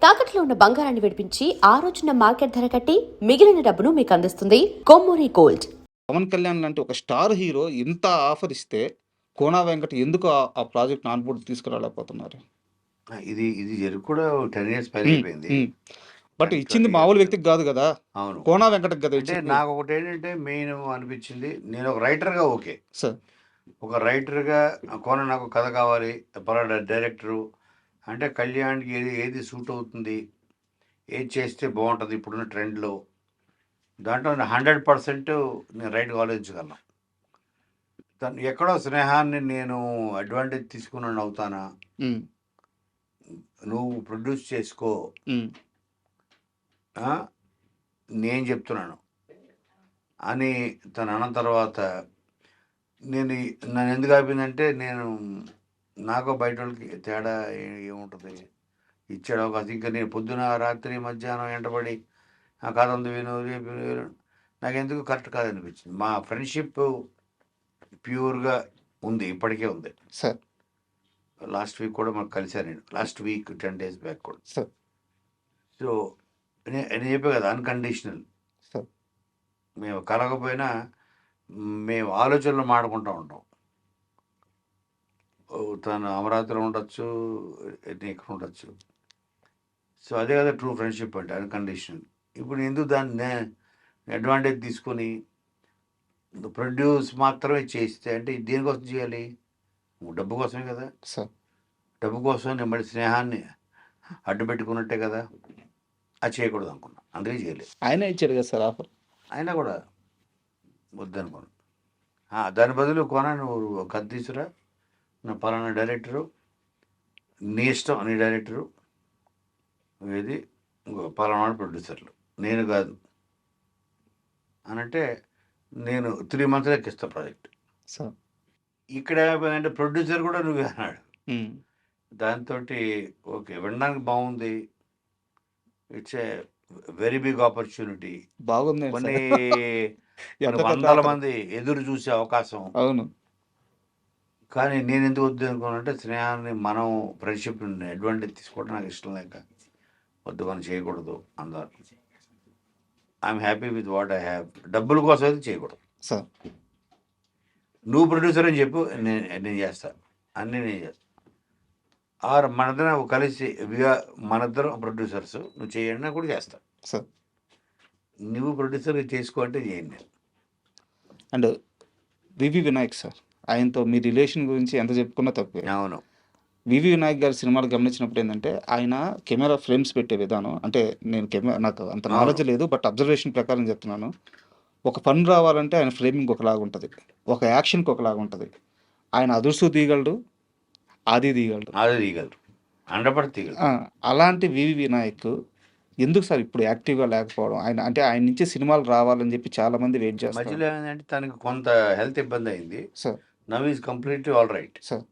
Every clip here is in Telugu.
తాకట్లో ఉన్న బంగారాన్ని విడిపించి ఆ రోజున మార్కెట్ ధర కట్టి మిగిలిన డబ్బును మీకు అందిస్తుంది కొమ్మూరి గోల్డ్. పవన్ కళ్యాణ్ లాంటి ఒక స్టార్ హీరో ఇంత ఆఫర్ ఇస్తే కోనా వెంకట్ ఎందుకు ఆ ప్రాజెక్ట్ ఆన్ బోర్డ్ తీసుకురాలేకపోతున్నారు? ఇది ఇది జరిగి కూడా 10 ఇయర్స్ పైన అయిపోయింది. బట్ ఇచ్చింది మామూలు వ్యక్తికి కాదు కదా, అవును. కోనా వెంకటకి కదా అంటే ఇచ్చింది. నాకు ఒకటి ఏంటంటే మెయిన్ అనిపించింది, నేను ఒక రైటర్గా ఓకే, సార్ ఒక రైటర్గా కోన నాకు కథ కావాలి, పలానా డైరెక్టరు అంటే కళ్యాణ్కి ఏది సూట్ అవుతుంది, ఏది చేస్తే బాగుంటుంది ఇప్పుడున్న ట్రెండ్లో, దాంట్లో 100% నేను రైట్గా ఆలోచించగలను. తను ఎక్కడో స్నేహాన్ని నేను అడ్వాంటేజ్ తీసుకున్నాను అవుతానా, నువ్వు ప్రొడ్యూస్ చేసుకో, నేను చెప్తున్నాను అని తను అన్న తర్వాత నన్ను ఎందుకు ఆపిందంటే, నేను నాకు బయట వాళ్ళకి తేడా ఏముంటుంది, ఇచ్చాడు అవకాశం. ఇంకా నేను పొద్దున రాత్రి మధ్యాహ్నం ఎంటబడి ఆ కథ ఉంది విను రేపు విను, నాకు ఎందుకు కరెక్ట్ కాదనిపించింది. మా ఫ్రెండ్షిప్ ప్యూర్గా ఉంది, ఇప్పటికే ఉంది సార్. లాస్ట్ వీక్ కూడా మాకు కలిశాను, నేను లాస్ట్ వీక్ 10 days బ్యాక్ కూడా. సో నేను చెప్పే కదా, అన్కండిషనల్. మేము కలగపోయినా మేము ఆలోచనలు మాడుకుంటూ ఉంటాం. తను అమరావతిలో ఉండొచ్చు, ఇక్కడ ఉండొచ్చు. సో అదే కదా ట్రూ ఫ్రెండ్షిప్ అంటే, అన్కండిషనల్. ఇప్పుడు ఎందుకు దాన్ని అడ్వాంటేజ్ తీసుకొని ప్రొడ్యూస్ మాత్రమే చేస్తే, అంటే దేనికోసం చేయాలి? డబ్బు కోసమే కదా. డబ్బు కోసం నేను మళ్ళీ స్నేహాన్ని అడ్డు పెట్టుకున్నట్టే కదా. అది చేయకూడదు అనుకున్నా, అందుకే చేయలేదు. ఆయన ఇచ్చాడు కదా సార్ ఆఫర్, అయినా కూడా వద్దనుకోను. దాని బదులు కొనా నువ్వు కథ తీసురా, నా పలానా డైరెక్టరు, నీ ఇష్టం, నీ డైరెక్టరు ఏది, పలానా ప్రొడ్యూసర్లు, నేను కాదు అని అంటే నేను 3 months ఎక్కిస్తా ప్రాజెక్ట్. ఇక్కడ ఏమైపోయిందంటే ప్రొడ్యూసర్ కూడా నువ్వే అన్నాడు. దాంతో ఓకే, వినడానికి బాగుంది, it's a very big opportunity, బాగుంది. కొన్ని వందల మంది ఎదురు చూసే అవకాశం. అవును. కానీ నేను ఎందుకు వద్దు అనుకోనంటే, స్నేహాన్ని మనం ఫ్రెండ్షిప్ అడ్వాంటేజ్ తీసుకోవడం నాకు ఇష్టం లేక వద్దు, మనం చేయకూడదు అందరు. I'm happy with what I have. డబ్బుల కోసం అయితే చేయకూడదు సార్. నువ్వు ప్రొడ్యూసర్ అని చెప్పు, నేను చేస్తాను, అన్నీ నేను చేస్తాను. మనిద్దరం కలిసి మనిద్దరం ప్రొడ్యూసర్స్, నువ్వు చేయండి కూడా చేస్తాను సార్. నువ్వు ప్రొడ్యూసర్ చేసుకో అంటే చేయండి నేను. అండ్ వివి వినాయక్ సార్, ఆయనతో మీ రిలేషన్ గురించి ఎంత చెప్పుకున్నా తక్కువే. అవును. వివి వినాయక్ గారి సినిమాలు గమనించినప్పుడు ఏంటంటే, ఆయన కెమెరా ఫ్రేమ్స్ పెట్టే విధానం, అంటే నేను నాకు అంత నాలెడ్జ్ లేదు, బట్ అబ్జర్వేషన్ ప్రకారం చెప్తున్నాను. ఒక ఫన్ రావాలంటే ఆయన ఫ్రేమింగ్ ఒకలాగా ఉంటుంది, ఒక యాక్షన్కి ఒకలాగా ఉంటుంది. ఆయన అదుర్సు తీయగలడు, ఆది తీయగలడు, 100% తీయగలడు. అలాంటి వివి వినాయక్ ఎందుకు సార్ ఇప్పుడు యాక్టివ్గా లేకపోవడం? ఆయన నుంచి సినిమాలు రావాలని చెప్పి చాలా మంది వెయిట్ చేస్తారు. మధ్యలో ఏంటంటే తనకి కొంత హెల్త్ ఇబ్బంది అయింది sir. Now is completely all right sir.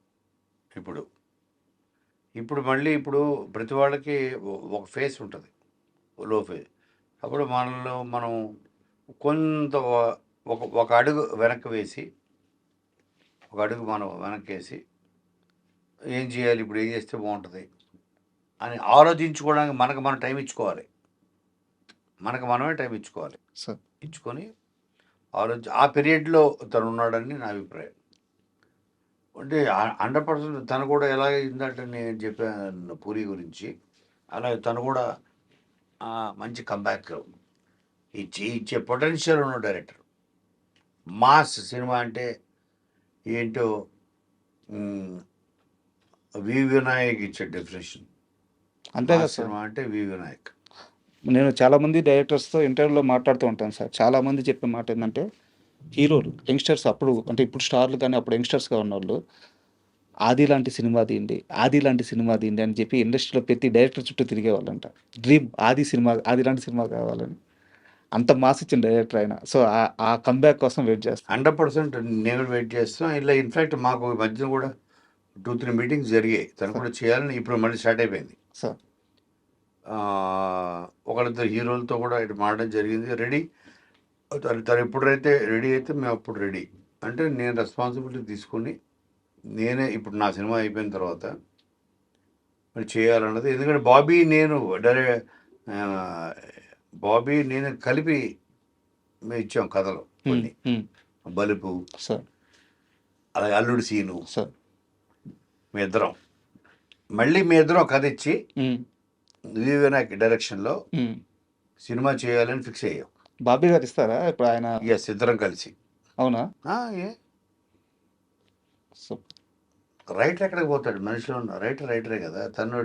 ఇప్పుడు మళ్ళీ ప్రతి వాళ్ళకి ఒక ఫేస్ ఉంటుంది, లో ఫేస్. అప్పుడు మనలో మనం కొంత ఒక అడుగు వెనక్కి వేసి, ఏం చేయాలి, ఇప్పుడు ఏం చేస్తే బాగుంటుంది అని ఆలోచించుకోవడానికి మనకు మనం టైం ఇచ్చుకోవాలి. మనకు మనమే టైం ఇచ్చుకోవాలి. ఇచ్చుకొని ఆ పీరియడ్లో తను ఉన్నాడని నా అభిప్రాయం. అంటే 100% తను కూడా ఎలా అయిందంటే, నేను చెప్పాను పూరి గురించి, అలాగే తను కూడా మంచి కంబ్యాక్ ఇచ్చే పొటెన్షియల్ ఉన్న డైరెక్టర్. మాస్ సినిమా అంటే ఏంటో వి వినాయక్ ఇచ్చే డెఫినేషన్. అంతే కదా సినిమా అంటే వి వినాయక్. నేను చాలామంది డైరెక్టర్స్తో ఇంటర్వ్యూలో మాట్లాడుతూ ఉంటాను సార్. చాలామంది చెప్పే మాట ఏంటంటే, హీరోలు యంగ్స్టర్స్ అప్పుడు, అంటే ఇప్పుడు స్టార్లు కానీ అప్పుడు యంగ్స్టర్స్గా ఉన్నవాళ్ళు, ఆది లాంటి సినిమా తీయండి అని చెప్పి ఇండస్ట్రీలో ప్రతి డైరెక్టర్ చుట్టూ తిరిగేవాళ్ళంట. డ్రీమ్ ఆది లాంటి సినిమా కావాలని. అంత మాస్ ఇచ్చిన డైరెక్టర్ ఆయన. సో ఆ కంబ్యాక్ కోసం వెయిట్ చేస్తాను. 100% నేను వెయిట్ చేస్తాను. ఇలా ఇన్ఫ్యాక్ట్ మాకు మధ్యన కూడా 2-3 మీటింగ్స్ జరిగాయి, తను కూడా చేయాలని. ఇప్పుడు మళ్ళీ స్టార్ట్ అయిపోయింది సార్. ఒకరిద్దరు హీరోలతో కూడా ఇటు మాట్లాడడం జరిగింది. రెడీ తను ఎప్పుడైతే రెడీ అయితే మేము అప్పుడు రెడీ. అంటే నేను రెస్పాన్సిబిలిటీ తీసుకొని, నేనే ఇప్పుడు నా సినిమా అయిపోయిన తర్వాత మరి చేయాలన్నది. ఎందుకంటే బాబీ నేను కలిపి మేము ఇచ్చాం కథలు కొన్ని. బలుపు, సార్ అలాగే అల్లుడు సీను, సార్ మీ ఇద్దరం కథ ఇచ్చి వి వినాయక్ డైరెక్షన్లో సినిమా చేయాలని ఫిక్స్ అయ్యాం. బాబీ గారు ఇస్తారా ఇప్పుడు ఆయన? ఎస్, ఇద్దరం కలిసి. అవునా? ఏ సో రైటర్ ఎక్కడికి పోతాడు? మనిషిలో ఉన్న రైటరే కదా. తను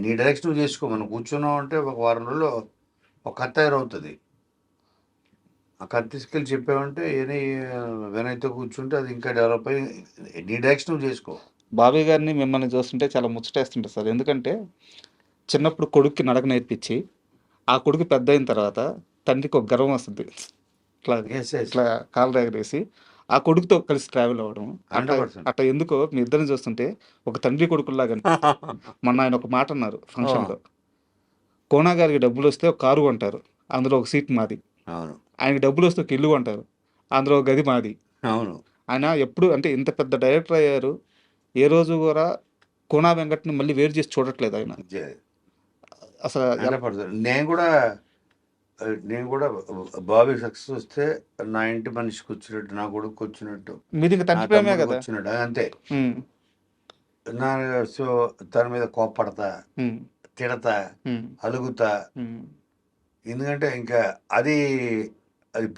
నీ డైరెక్షన్ నువ్వు చేసుకో. మనం కూర్చున్నాం అంటే ఒక వారం రోజుల్లో ఒక కథ తయారవుతుంది. ఆ కథ తీసుకెళ్ళి చెప్పామంటే వినయ్తో కూర్చుంటే అది ఇంకా డెవలప్ అయ్యి నీ డైరెక్షన్ నువ్వు చేసుకో. బాబీ గారిని మిమ్మల్ని చూస్తుంటే చాలా ముచ్చటేస్తుంటుంది సార్. ఎందుకంటే చిన్నప్పుడు కొడుక్కి నడక నేర్పించి ఆ కొడుకు పెద్ద అయిన తర్వాత తండ్రికి ఒక గర్వం వస్తుంది. ఇట్లా ఇట్లా కాలు ఎగరేసి ఆ కొడుకుతో కలిసి ట్రావెల్ అవ్వడం. 100%. అట్లా ఎందుకో మీ ఇద్దరిని చూస్తుంటే ఒక తండ్రి కొడుకుల్లాగా మొన్న ఆయన ఒక మాట అన్నారు ఫంక్షన్లో. కోనా గారికి డబ్బులు వస్తే ఒక కారు కొంటారు, అందులో ఒక సీట్ మాది. అవును, ఆయనకి డబ్బులు వస్తే ఒక ఇల్లు కొంటారు, అందులో ఒక గది మాది. అవును. ఆయన ఎప్పుడు అంటే ఇంత పెద్ద డైరెక్టర్ అయ్యారు, ఏ రోజు కూడా కోనా వెంకట్ని మళ్ళీ వేరు చేసి చూడట్లేదు ఆయన అసలు. 100%. నేను కూడా బాబీ సక్సెస్ వస్తే నా ఇంటి మనిషికి వచ్చినట్టు, నా కొడుకు వచ్చినట్టు, మీది ఇంకా నా తండ్రి ప్రేమే తమ్ముడికి కదా. వచ్చినట్టు, అంతే. ఉమ్, సో తన మీద కోప్పడతా, ఉమ్, తిడతా, ఉమ్, అలుగుతా. ఉమ్. ఎందుకంటే ఇంకా అది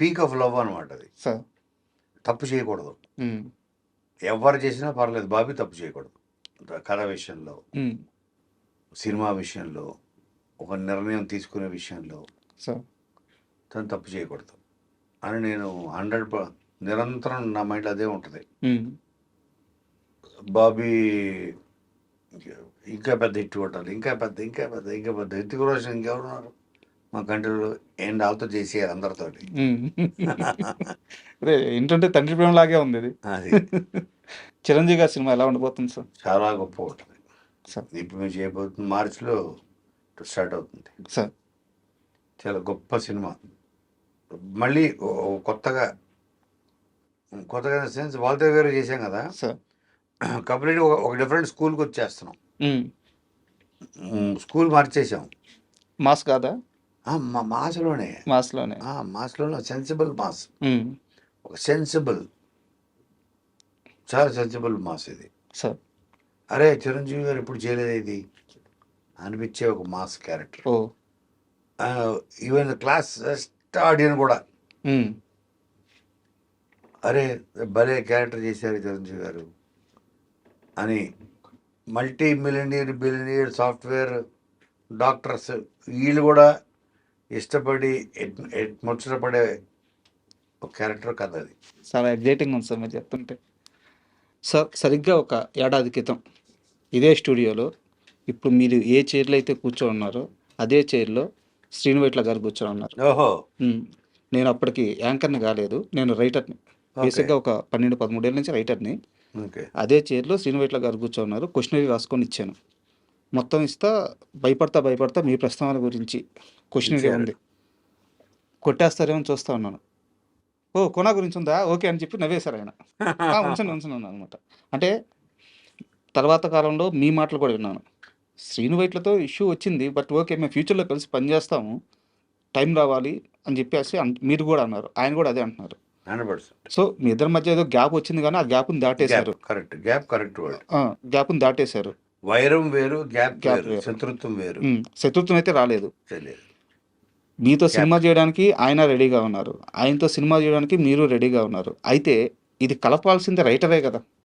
పీక్ ఆఫ్ లవ్ అనమాట. అది సార్ తప్పు చేయకూడదు. ఉమ్, ఎవరు చేసినా పర్లేదు, బాబీ తప్పు చేయకూడదు. కథ విషయంలో, ఉమ్, సినిమా విషయంలో, ఒక నిర్ణయం తీసుకునే విషయంలో సార్ తను తప్పు చేయకూడదు అని నేను 100 నిరంతరం నా మైండ్ అదే ఉంటుంది. ఉమ్, బాబీ ఇంకా పెద్ద హిట్ కొట్టాలి, ఇంకా పెద్ద హిట్టిక్ రోషన్ ఇంకెవరున్నారు మా కంట్రీలో? ఏం వాళ్ళతో చేసేయాలి అందరితోటి. ఉమ్. అదే ఏంటంటే తండ్రి ప్రేమ లాగే ఉంది ఇది. అది చిరంజీవి గారి సినిమా ఎలా ఉండబోతుంది సార్? చాలా గొప్ప ఉంటుంది సార్ ఇప్పుడు మేము చేయబోతుంది. మార్చిలో స్టార్ట్ అవుతుంది. సార్ చాలా గొప్ప సినిమా. మళ్ళీ కొత్తగా సెన్స్ వాళ్ళతో వేరే చేసాం కదా. సార్ కంప్లీట్గా ఒక డిఫరెంట్ స్కూల్కి వచ్చేస్తున్నాం. ఉమ్. స్కూల్ మార్చేసాం. మాస్ కాదా? మాస్లోనే మాస్లోనే సెన్సిబుల్ మాస్. ఉమ్, ఒక చాలా సెన్సిబుల్ మాస్ ఇది. సార్ అరే చిరంజీవి గారు ఇప్పుడు చేయలేదు ఇది అనిపించే ఒక మాస్ క్యారెక్టర్. ఓ ఈవెన్ క్లాస్ ఆడియన్ కూడా ఉమ్, అరే భలే క్యారెక్టర్ చేశారు చిరంజీవి గారు అని. మల్టీ బిలియనియర్ సాఫ్ట్వేర్ డాక్టర్స్ వీళ్ళు కూడా ఇష్టపడి ముచ్చటపడే ఒక క్యారెక్టర్ కథ అది. చాలా ఎగ్జైటింగ్ ఉంది సార్ మీరు చెప్తుంటే. సార్ సరిగ్గా ఒక ఏడాది క్రితం ఇదే స్టూడియోలో ఇప్పుడు మీరు ఏ చైర్లో అయితే కూర్చొని ఉన్నారో అదే చైర్లో శ్రీనువైట్ల గారు కూర్చొని ఉన్నారు. ఓహో, నేను అప్పటికి యాంకర్ని కాలేదు, నేను రైటర్ని. బేసిక్గా ఒక 12-13 ఏళ్ళ నుంచి రైటర్ని. ఓకే. అదే చైర్లో శ్రీనువైట్ల గారు కూర్చొని ఉన్నారు. క్వశ్చనరీ రాసుకొని ఇచ్చాను. మొత్తం ఇస్తా భయపడతా మీ ప్రస్తావన గురించి క్వశ్చనరీ ఉంది, కొట్టేస్తారేమో చూస్తూ ఉన్నాను. ఓ కోనా గురించి ఉందా, ఓకే అని చెప్పి నవ్వేశారు ఆయన. ఉంచున్నాను అనమాట. అంటే తర్వాత కాలంలో మీ మాటలు కూడా విన్నాను. శ్రీనువైట్లతో ఇష్యూ వచ్చింది, బట్ ఓకే మేము ఫ్యూచర్లో కలిసి పనిచేస్తాము, టైం రావాలి అని చెప్పేసి మీరు కూడా అన్నారు, ఆయన కూడా అదే అంటున్నారు. 100%. సో మీ ఇద్దరి మధ్య ఏదో గ్యాప్ వచ్చింది కానీ ఆ గ్యాప్ని దాటేశారు. Correct word. గ్యాప్ని దాటేశారు. వైరం వేరు, గ్యాప్ వేరు. శత్రుత్వం వేరు. శత్రుత్వం అయితే రాలేదు. తెలియదు. మీతో సినిమా చేయడానికి ఆయన రెడీగా ఉన్నారు, ఆయనతో సినిమా చేయడానికి మీరు రెడీగా ఉన్నారు. అయితే ఇది కలపాల్సింది రైటరే కదా.